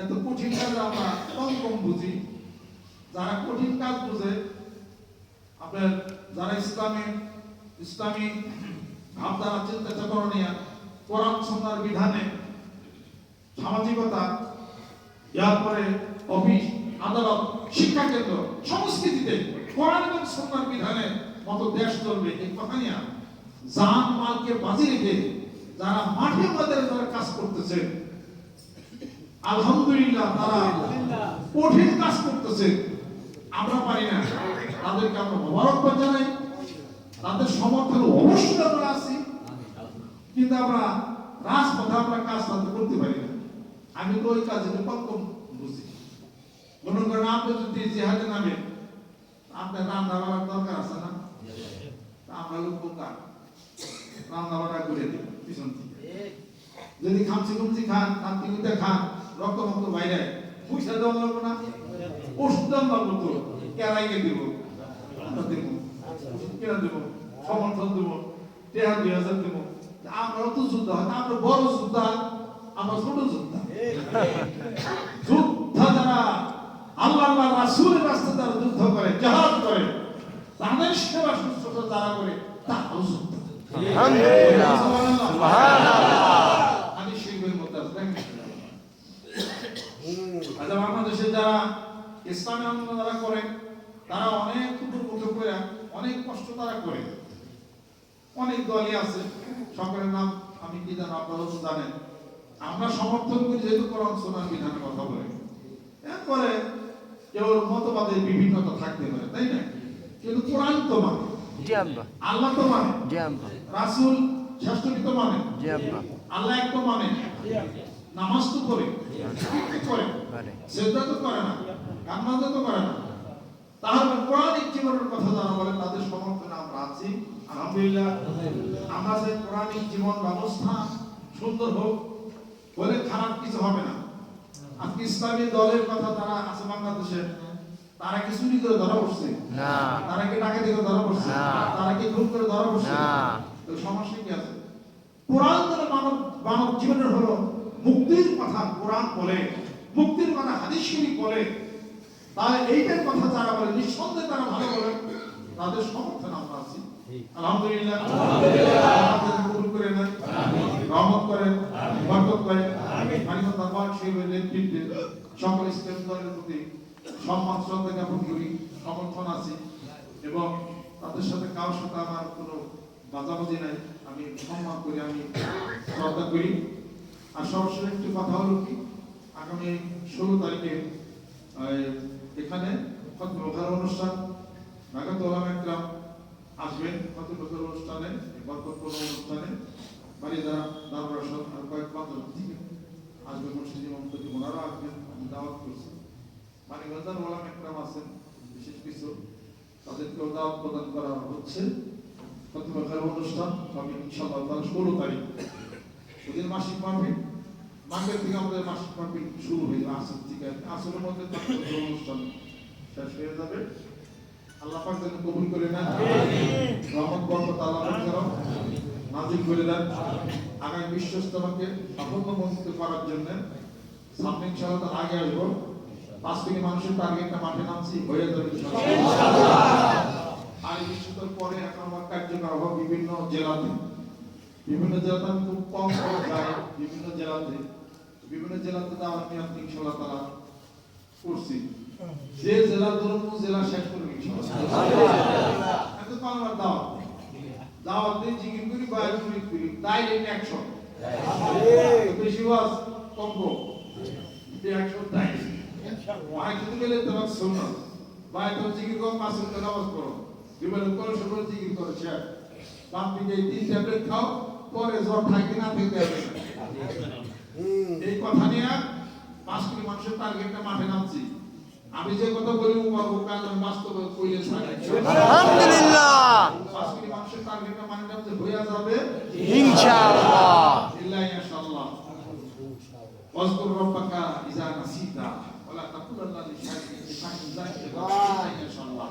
এত কঠিন কাজ আমরা কম বুঝি যারা কঠিন কাজ বুঝে আপনার যারা ইসলামী ভাবধারা চিন্তা চেতনা নিয়ে কোরআন সুন্নাহর বিধানে সামাজিকতা এরপরে অফিস আদালত শিক্ষা কেন্দ্র সংস্কৃতিতে কোরআন এবং সুন্নাহর বিধানে মতো দেশ চলবে এই কথা নিয়ে জান মালকে বাজি রেখে যারা মাঠে ময়দানে যারা কাজ করতেছে আলহামদুলিল্লাহ তারা কঠিন কাজ করতেছে আমরা পারি না তাদেরকে আমরা মোবারকবাদ জানাই তাদের সমর্থন অবশ্যই আমরা আছি, কিন্তু আমরা রাজপথে আমরা কাজ করতে পারি না। আমি তো ওই কাজে কম বুঝি। মনে করেন আপনি যদি জিহাদে নামেন, আপনার রান্না বাড়ার দরকার আছে না? আমরা লোক বোকা, রান্না বাড়া করে দিই পিছন থেকে। যদি খামচি খুমচি খান, খামচি খুঁজে খান, রক্ত মক্ত বাইরে পয়সা দেওয়া লাগবে না, ওষুধ দাম লাগবে তো কেরাইকে দেবো, দেবো ওষুধ কেনা দেবো, সমর্থন দেবো, 2000 দেবো। আমরাও তো যোদ্ধা, আমরা বড় যোদ্ধা, আমরা ছোট যোদ্ধা। যোদ্ধা যারা আল্লাহ রাসূলের রাস্তায় যারা যুদ্ধ করে, জিহাদ করে, তাদের সেবা শুশ্রূষা যারা করে, তারাও যোদ্ধা। আলহামদুলিল্লাহ, সুবহানাল্লাহ। আমি শিখবের মধ্যে আছে দেখেন। আজ বাংলাদেশে যারা ইসলামী আন্দোলন যারা করে, তারা অনেক মুখে করে অনেক কষ্ট তারা করে। অনেক দলই আছে, সকলের নাম আমি কি জানো, আপনারাও তো জানেন। আমরা সমর্থন করি যেহেতু কোরআন সুন্নাহর বিধানের কথা বলে। এরপরে কেউ মতবাদের বিভিন্নতা থাকতে পারে, তাই না? কিন্তু কোরআন তো মানে, জি আব্বা, আল্লাহ তো মানে, জি আব্বা, রাসূল শ্রেষ্ঠকে তো মানে, জি আব্বা, আল্লাহ এক তো মানে, নামাজ তো করে, কি করে, সিজদা তো করে না, গান বাজনা তো করে না। তাহলে কোরআনিক জীবনের কথা যারা বলে তাদের সমর্থনে আমরা আছি। আলহামদুলিল্লাহ, আমরা যে কোরআনিক জীবন ব্যবস্থা সুন্দর হোক, বলে খারাপ কিছু হবে না। আজকে ইসলামী দলের কথা যারা আছে বাংলাদেশে, তারা কি চুরি করে ধরা পড়ছে? না। তারা কি ডাকাতি করে ধরা পড়ছে? না। তারা কি খুন করে ধরা পড়ছে? না। তো সমস্যা কি আছে? কোরআন দ্বারা মানব জীবনের হলো মুক্তির কথা কোরআন বলে, মুক্তির কথা হাদিস শরীফ বলে। তাহলে এইটার কথা যারা বলে, নিঃসন্দেহে তারা ভালো বলে, তাদের সমর্থন আমরা আছি। আলহামদুলিল্লাহ, আমাদের কবুল করে নেন, রহমত করেন, বরকত করেন। মানিক দরবার শরীফের নেতৃত্বে সকল ইসলামী দলের প্রতি সম্মান শ্রদ্ধা জ্ঞাপন করি, সমর্থন আছে এবং তাদের সাথে কারোর সাথে আমার কোনো বাজাবাজি নাই। আমি সম্মান করি, আমি শ্রদ্ধা করি। আর সবসময় একটি কথা হলো কি, আগামী 16 তারিখে এখানে খতম অনুষ্ঠান, নাগাত ওলামা একরাম আসবেন খতম অনুষ্ঠানে, বরকতপূর্ণ অনুষ্ঠানে। বাড়ি যারা দরবার আর কয়েক পাঁচজন থেকে আসবে, মুর্শিদ ইমাম খতিব ওনারা আসবেন, আমি দাওয়াত করছি। মানিকগঞ্জের ওলামা একরাম আছেন বিশেষ কিছু, তাদেরকেও দাওয়াত প্রদান করা হচ্ছে। খতম অনুষ্ঠান হবে ইনশাআল্লাহ 16 তারিখ। ওদের মাসিক মাহফিল, মাঘের থেকে আমাদের মাসিক মাহফিল শুরু হয়ে যাবে। আসর থেকে আসরের মধ্যে অনুষ্ঠান শেষ হয়ে যাবে। আল্লাহ পাক যেন কবুল করে নেন, রহমত বরকত আল্লাহ করো নাজিল করে দেন। আগামী বিশ্ব ইজতেমাকে সাফল্যমণ্ডিত করার জন্য সামনে ইনশাআল্লাহ তার আগে আসবো। 5 কোটি মানুষের টার্গেটটা মাঠে নামছি, হয়ে যাবে ইনশাআল্লাহ। আর এই বিশ্বস্তর পরে এখন আমার কার্যকর হবে বিভিন্ন জেলাতে। বিভিন্ন জেলাতে আমি খুব কম যাই, বিভিন্ন জেলাতে দাওয়াত নিয়ে আপনি ইনশাআল্লাহ তাআলা করছি। যে জেলা ধরুন জেলা শেষ করবে ইনশাআল্লাহ। এত আমার দাওয়াত দিয়ে জিকির করি, বাইরে করি, ডাইরেক্ট অ্যাকশন। বেশি ওয়াজ কম অ্যাকশন ডাইরেক্ট। বাইরে যদি গেলে তোমার শোনো, বাইরে তো জিকির করো, 5 ওয়াক্ত নামাজ পড়ো, বিবেচনা করো, সবাই জিকির করো, শেষ। বাপ দিকে 3 ট্যাবলেট খাও, পরে জ্বর থাকে না থেকে এই কথা নিয়ে 5 কোটি মানুষের টার্গেটটা মাঠে নামছি। আমি যে কথা বলি ও কাজ আমি বাস্তবে কইলে ছাড়ি আলহামদুলিল্লাহ, 5 কোটি মানুষের টার্গেটটা মানে নামতে হয়ে যাবে ইনশাআল্লাহ, ইল্লা ইনশাআল্লাহ। ওয়াজকুর রাব্বাকা ইযা নাসিতা ওয়ালা তাকুলান্না লিশাইইন যালিকা ইনশাআল্লাহ।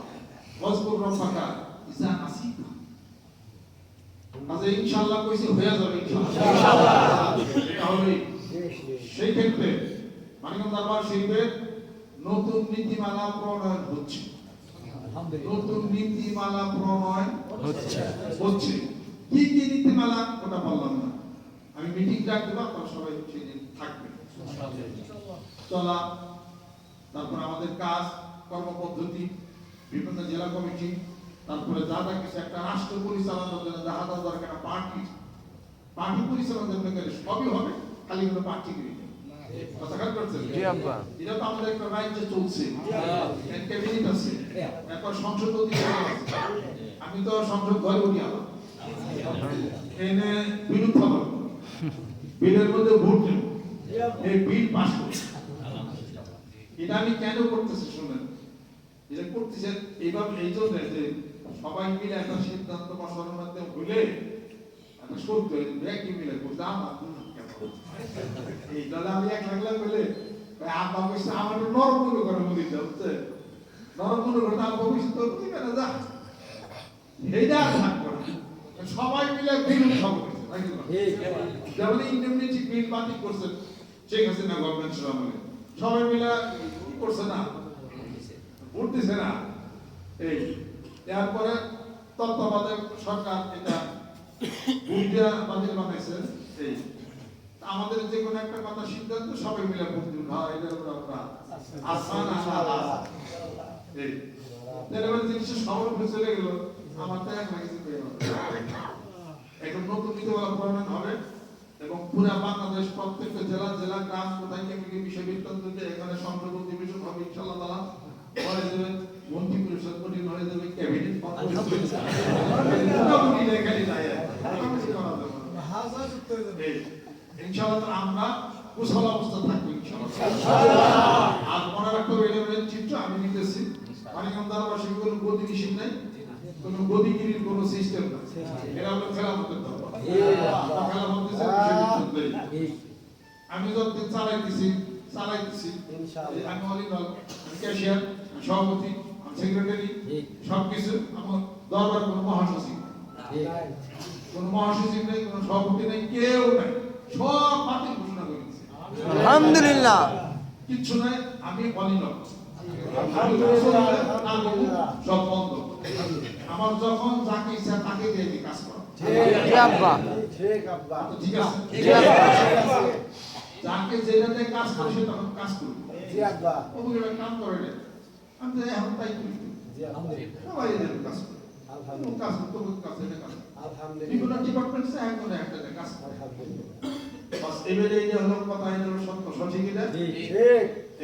ওয়াজকুর রাব্বাকা ইযা নাসিতা, আচ্ছা ইনশাআল্লাহ কইছে হয়ে যাবে ইনশাআল্লাহ। তাহলে সেই ক্ষেত্রে মানিকগঞ্জ দরবার শরীফের নতুন নীতিমালা প্রণয়ন হচ্ছে, নতুন নীতিমালা প্রণয়ন হচ্ছে। কি কি নীতিমালা ওটা বললাম না, আমি মিটিং ডাকবো, আপনারা সবাই সেদিন থাকবেন। চলা, তারপর আমাদের কাজ কর্মপদ্ধতি, বিভিন্ন জেলা কমিটি, তারপরে যা যা কিছু একটা রাষ্ট্র পরিচালনার জন্য যাহা যা দরকার, পার্টি পরিচালনার জন্য সবই হবে, খালি কোনো পার্টি করি কথা খেয়াল করছেন? জি আব্বা। এটা তো আমাদের একটা রাজ্যে চলছে, ক্যাবিনেট আছে, এখন সংসদ অধিকার আছে। আমি তো সংসদ ঘরে উঠি আবার এনে বিরোধ হবে, বিলের মধ্যে ভোট নেব, এই বিল পাস করব। এটা আমি কেন করতেছি শুনেন, এটা করতেছে এইভাবে এই জন্য যে সবাই মিলে একটা সিদ্ধান্ত মশলার মাধ্যমে হইলে একটা সত্য একই মিলে করতে আমার এই দাদা আমি এক লাখ লাখ বলে আব্বা বলছে আমার নরম মনে করে মন্দিরটা বুঝছে, নরম মনে করে আব্বা বলছে তো বুঝবে না যা এইটা থাকবো না, সবাই মিলে বিল উঠাবো। যেমন ইন্ডেমনিটি বিল বাতিল করছে শেখ হাসিনা গভর্নমেন্ট আমলে, সবাই মিলে কি করছে না, ভোট দিছে না। এই এরপরে তত্ত্বাবধায়ক সরকার এটা বুঝিয়া বাতিল বানাইছে। এই আমাদের যে কোনো একটা কথা সিদ্ধান্ত সবাই মিলে ভোট দিব, হ্যাঁ এটার উপর আমরা আসান আশা এই তাহলে জিনিসটা সবার উপরে চলে গেল, আমার তো এক লাগে এখন নতুন নীতিমালা প্রণয়ন হবে এবং পুরো বাংলাদেশ প্রত্যেকটা জেলা জেলা গ্রাম কোথায় কেমনি বিষয় বৃত্তান্ত এখানে সংসদ অধিবেশন হবে ইনশাআল্লাহ তাআলা, হয়ে যাবে মন্ত্রী পরিষদ গঠন হয়ে যাবে, ক্যাবিনেট ইনশাআল্লাহ আমরা কুশল অবস্থা থাকবো ইনশাআল্লাহ। আর মনে রাখতে হবে এটা চিত্র আমি নিতেছি মানিকগঞ্জ দরবারে কোনো গদি নিষেধ নাই, কোনো গদিগিরির কোনো সিস্টেম নাই, এটা হলো খেলাফতের দরবার। আমি যতদিন চালাইতেছি আমি অলিগল, আমি ক্যাশিয়ার, সভাপতি, সেক্রেটারি, সবকিছু আমার দরবার কোনো মহাসচিব, কোনো মহাসচিব নেই, কোনো সভাপতি নেই, কেউ নাই, সব বাতিল ঘোষণা করে দিচ্ছে আলহামদুলিল্লাহ। কিচ্ছু নাই, আমি অলিগল, সব বন্ধ। আমার যখন যাকে ইচ্ছা তাকে দিয়ে দিই কাজ করা, ঠিক আছে, যাকে যেটাতে কাজ করে সে তখন কাজ করবে, ওগুলো কাম করে না, আমি এখন তাই করি, সবাই এদের কাজ করে, কাজ করতে কাজ এটা কাজ, বিভিন্ন ডিপার্টমেন্ট এখন একটা কাজ করে। বাস এবারে এই হলো কথা, এটা হলো সত্য, সঠিক এটা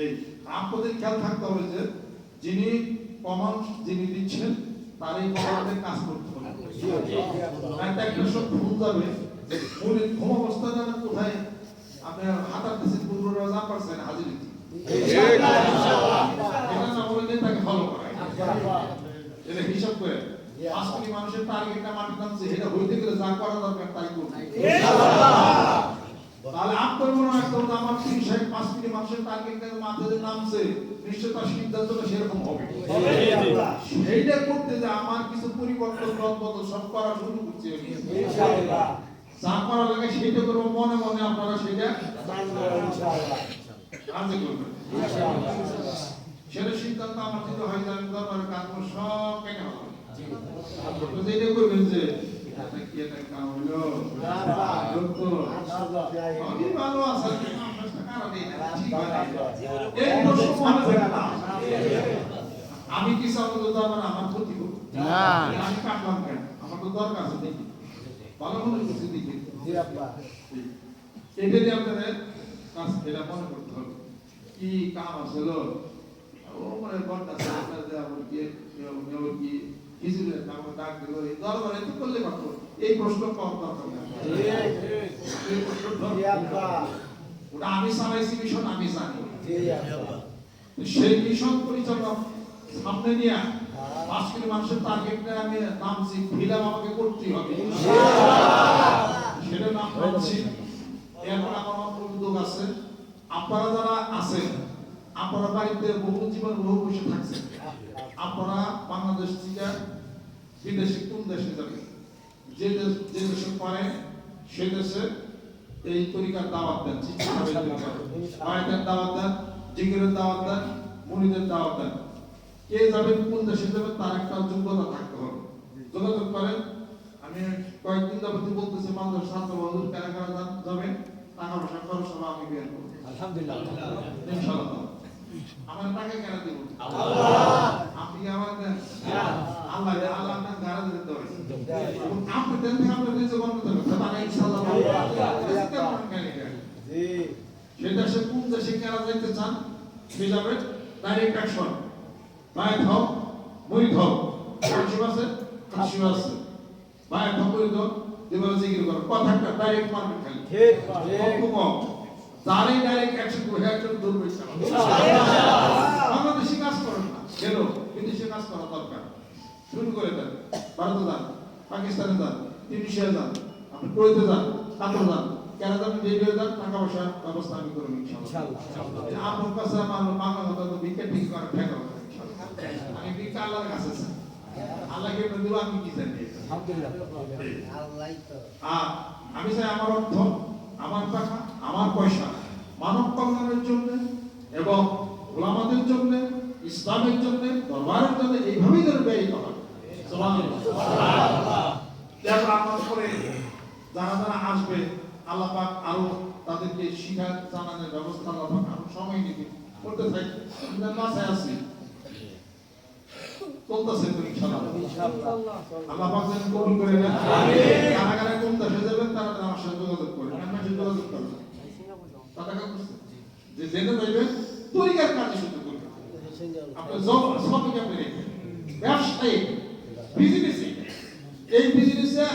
এই আপনাদের খেয়াল থাকতে হবে যে যিনি কমান্ড যিনি দিচ্ছেন তার এই কমান্ডে কাজ করতে হবে। একটা সব ভুল যাবে মূল ঘুম অবস্থায় না কোথায় আপনি হাতার দেশে পূর্ব রাজা পারছেন হাজিরি এটা না বলে তাকে ফলো করা, এটা হিসাব করে 5 কোটি মানুষের টার্গেটটা মাটি নামছে, এটা হইতে গেলে যা করা দরকার তাই করবে তাহলে আপনার মনে হয় আমার 5 কোটি মানুষের টার্গেট মাথায় নামছে, নিশ্চয় তার সিদ্ধান্তটা সেরকম হবে। সেইটা করতে যে আমার কিছু পরিবর্তন বদল সব করা শুরু করছে, যা করা লাগে সেটা করবো মনে মনে, আপনারা সেটা কাজে করবেন, সেটা সিদ্ধান্ত আমার যদি হয় যে আমি দরবারে কাজ করবো সব কেটে হবে, যেটা করবেন যে আমি কি আমার ক্ষতি করবো, আমি কাটলাম কেন, আমার তো দরকার আছে দেখি ভালো মনে করছি দেখি, এটা দিয়ে আপনাদের কাজ এটা মনে করতে হবে কি কাম আছে ও মানে ঘন্টা কি ডাক দিল এই দরবারে তো করলে পারতো, এই প্রশ্ন পাওয়ার দরকার নেই, ওটা আমি চালাইছি মিশন, আমি জানি সেই মিশন পরিচালনা সামনে নিয়ে 5 কোটি মানুষের টার্গেটটা আমি নামছি, ফিলাম আমাকে করতেই হবে, সেটা নাম নামছি। এরপর আমার উদ্যোগ আছে, আপনারা যারা আছেন আপনারা বাড়িতে বহু জীবন বহু বসে থাকছেন, আপনারা বাংলাদেশ থেকে বিদেশে কোন দেশে যাবেন, যে দেশে পারেন সে দেশে এই তরিকার দাওয়াত দেন, বাড়িতে দাওয়াত দেন, জিকিরের দাওয়াত দেন, মুরিদের দাওয়াত দেন, কে যাবেন কোন দেশে যাবেন তার একটা যোগ্যতা থাকতে হবে, যোগাযোগ করেন। আমি কয়েকদিন যাবত বলতেছি মানুষ ছাত্র বাহুর কারা কারা যাবেন, টাকা পয়সা খরচ সব আমি বের করব আলহামদুলিল্লাহ ইনশাআল্লাহ। আমার টাকা কেন দেব আপনি আমার দেন আল্লাহ আল্লাহ আপনার গাড়া দিতে হবে, আপনি দেন আপনি নিজে বন্ধ করতে হবে, তাহলে ইনশাআল্লাহ জি সেটা সে যারা যেতে চান সে যাবে ডাইরেক্ট অ্যাকশন বায়াত হও মুরিদ হও শিব আছে শিব আছে বায়াত হও মুরিদ হও যেগুলো জিকির করো কথাটা ডাইরেক্ট মারবেন খালি ঠিক কম তারই ডাইরেক্ট অ্যাকশন করে একজন দৌড়বে বাংলাদেশি কাজ করেন না গেল বিদেশে কাজ করা দরকার শুরু করে দেন ভারতে যান পাকিস্তানে যান তিউনিসিয়া যান আপনি কুয়েতে যান কাতার যান কানাডা যেতে যান টাকা পয়সা ব্যবস্থা আমি করব ইনশাআল্লাহ আপনার কাছে আমার বাংলা কথা তো ভিক্ষা ঠিক করে ফেলো ইনশাআল্লাহ আমি ভিক্ষা আল্লাহর কাছে চাই আল্লাহকে দেব আমি কি জানি আলহামদুলিল্লাহ আল্লাহই তো আমি চাই আমার অর্থ আমার টাকা আমার পয়সা মানব কল্যাণের জন্য এবং গোলামাদের জন্য ইসলামের জন্য দরবারের জন্য এইভাবেই যেন ব্যয়িত হয় সুবহানাল্লাহ আপনার পরে যারা যারা আসবে আল্লাহ পাক আরো তাদেরকে শিক্ষা জানানোর ব্যবস্থা আল্লাহ পাক আরো সময় দিবে করতে থাকি আমরা মাঝে আছি চলতেছে তো ইনশাআল্লাহ আল্লাহ পাক যেন কবুল করে নেন আমিন কারা কারা কোন দেশে যাবেন তারা আমার সাথে যোগাযোগ করবেন আমার সাথে যোগাযোগ করবেন কথা বলছেন যে জেনে যাবেন তরিকার কাজে শুরু করবেন আপনি সব কি আপনি ব্যবসায়ী বিজনেসে এই বিজনেসে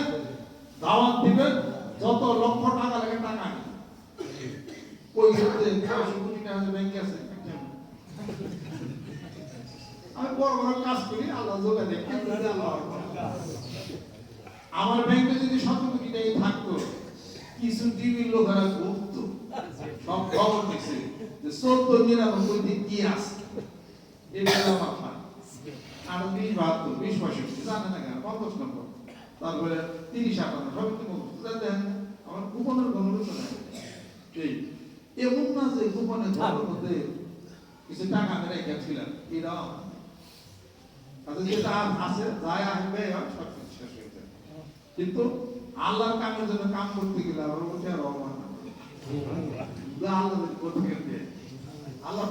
দাওয়াত দিবেন যত লক্ষ টাকা লাগে টাকা নেই কই গেছে 100 কোটি টাকা ব্যাংকে আছে আমি বড় বড় কাজ করি আল্লাহ যোগা দেয় আমার ব্যাংকে যদি 100 কোটি টাকা থাকতো কিছু টিভির লোকেরা ঘুরতো সব খবর দিচ্ছে যে 14 দিন কি আছে এটা আমার ফান আর 20 62 জানে না কেন 50 নম্বর তারপরে 30 58 সব কি বলতো দেন আমার কুপনের কোনো রুচি নাই ঠিক এমন না যে কুপনের ঘরের মধ্যে কিছু টাকা আমি রেখেছিলাম এটাও তাদের যেটা আছে যাই আসবে সব কিছু শেষ হয়ে যায় কিন্তু আল্লাহর কামের জন্য কাম করতে গেলে আমার উপরে আর রহমান আল্লাহ করতে গেলে আল্লাহ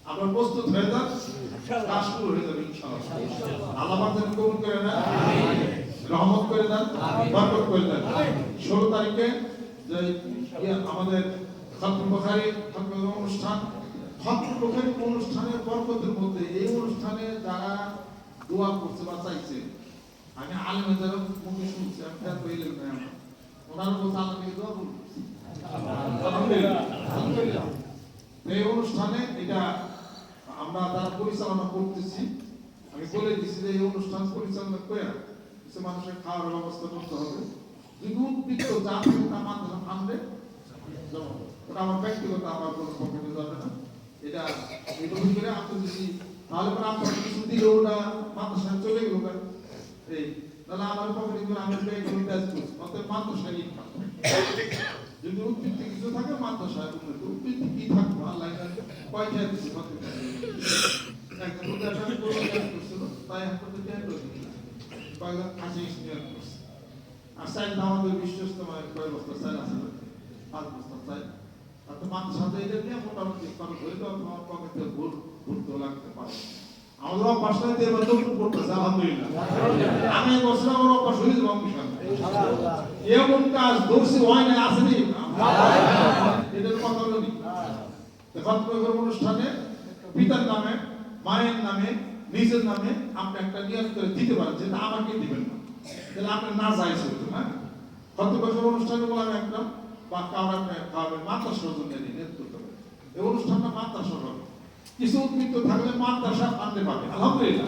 আপনার প্রস্তুত হয়ে যান কাজ শুরু হয়ে যাবে ইনশাআল্লাহ আল্লাহ পাক যেন কবুল করে নেন রহমত করে দেন বরকত করে দেন 16 তারিখে যে আমাদের খতম বুখারী অনুষ্ঠান খতম বুখারী অনুষ্ঠানের বরকতের মধ্যে এই অনুষ্ঠানে যারা দোয়া করছে বা চাইছে আমি আলেমের যারা মুখে শুনছি আপনারা কইলেন না ওনার উপর আল্লাহকে দোয়া করুন আলহামদুলিল্লাহ এই অনুষ্ঠানে এটা আমরা যারা পরিচালনা করতেছি আমি বলে দিচ্ছি যে এই অনুষ্ঠান পরিচালনা করে কিছু মানুষের খাওয়ার ব্যবস্থা করতে হবে যদি উদ্বৃত্ত যা থাকে তা মাধ্যমে আনবে ওটা আমার ব্যক্তিগত আমার কোনো পকেটে যাবে না এটা এগুলো করে আপনি যদি তাহলে পরে আপনার কিছু দিলে ওটা মাদ্রাসায় চলে গেল এই তাহলে আমার পকেটে করে আমি ব্যক্তিগত কাজ করছি অতএব মাদ্রাসায় ইনকাম যদি উদ্বৃত্ত কিছু থাকে মাদ্রাসায় উদ্বৃত্ত কি থাকবো আল্লাহ কয়টা দিচ্ছে একজন উদাহরণ করে করছিল তাই এখন তো ট্যাগ করে কয়েকজন কাছে ইঞ্জিনিয়ার করছে আর সাইড আমাদের বিশ্বস্ত মানে কয়েক বছর সাইড আছে 5 বছর সাইড আর তো মানুষ সাথে এটা নিয়ে মোটামুটি খরচ হয়ে তো আমার পকেটে ঘুরতে লাগতে পারে আমাদের অভ্যাসটাই দিয়ে এবার নতুন করতেছে আলহামদুলিল্লাহ আমি বছর আমার অভ্যাস হয়ে যাবো ইনশাআল্লাহ এমন কাজ দর্শি হয় না আসেনি এটার কথা বলি এখন অনুষ্ঠানে পিতার নামে মায়ের নামে নিজের নামে আপনি একটা নিয়ত করে দিতে পারেন যেটা আমাকে দিবেন না তাহলে আপনি না যাইছ হতো না কত বছর অনুষ্ঠানে বললাম একদম বা কাউরা খাওয়াবেন মাদ্রাসার জন্য নিয়ত করতে হবে এই অনুষ্ঠানটা মাদ্রাসার হবে কিছু উদ্বৃত্ত থাকলে মাদ্রাসা আনতে পারবে আলহামদুলিল্লাহ